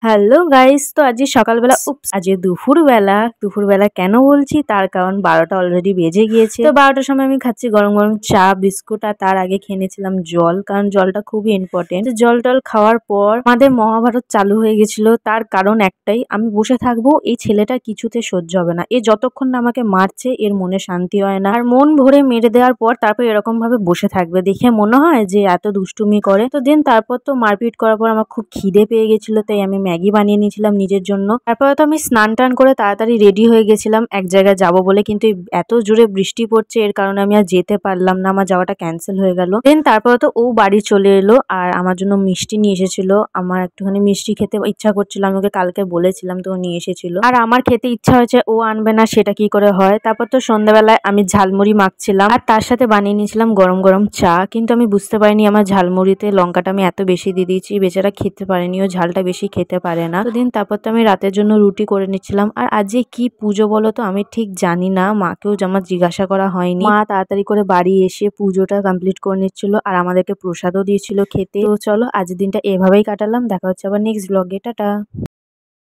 Hello guys, তো আজ সকালবেলা আজ দুপুরবেলা কেন বলছি তার কারণ 12টা অলরেডি বেজে গিয়েছে। তো 12টার সময় আমি খাচ্ছি গরম গরম চা বিস্কুট, আর তার আগে খেয়ে নিয়েছিলাম জল, কারণ জলটা খুবই ইম্পর্টেন্ট। জল টল খাওয়ার পর আমাদের মহাভারত চালু হয়ে গেছিল। তার কারণ একটাই, আমি বসে থাকবো, এই ছেলেটা কিছুতে সহ্য হবে না। এ যতক্ষণ না আমাকে মারছে এর মনে শান্তি হয় না। আর মন ভরে মেরে দেওয়ার পর তারপর এরকম ভাবে বসে থাকবে, দেখে মনে হয় যে এত দুষ্টুমি করে। তো তারপর তো মারপিট করার পর আমার খুব খিদে পেয়ে গেছিল, তাই আমি ম্যাগি বানিয়ে নিয়েছিলাম নিজের জন্য। তারপরে তো আমি স্নান টান করে তাড়াতাড়ি রেডি হয়ে গেছিলাম এক জায়গায় যাব বলে, কিন্তু এত জোরে বৃষ্টি পড়ছে এর কারণে আমি আর যেতে পারলাম না, আমার যাওয়াটা ক্যান্সেল হয়ে গেল। তারপরে তো ও বাড়ি চলে এলো আর আমার জন্য মিষ্টি নিয়ে এসেছিল। আমার একটুখানি মিষ্টি খেতে ইচ্ছা করছিল, আমি ওকে কালকে বলেছিলাম, তো ও নিয়ে এসেছিল। আর আমার খেতে ইচ্ছা হয়েছে, ও আনবে না সেটা কি করে হয়। তারপর তো সন্ধ্যাবেলায় আমি ঝালমুড়ি মাখছিলাম আর তার সাথে বানিয়ে নিয়েছিলাম গরম গরম চা, কিন্তু আমি বুঝতে পারিনি আমার ঝালমুড়িতে লঙ্কাটা আমি এত বেশি দিয়ে দিয়েছি। বেচারা খেতে পারেনি, ও ঝালটা বেশি খেতে পারে না। তারপর তো আমি রাতের জন্য রুটি করে নিচ্ছিলাম। আর আজ যে কি পুজো বলো তো, আমি ঠিক জানি না, মাকেও আমার জিজ্ঞাসা করা হয়নি। মা তাড়াতাড়ি করে বাড়ি এসে পুজোটা কমপ্লিট করে নিচ্ছিল আর আমাদেরকে প্রসাদও দিয়েছিল খেতে। তো চলো আজ দিনটা এভাবেই কাটালাম, দেখা হচ্ছে আবার নেক্সট ব্লগে, টাটা।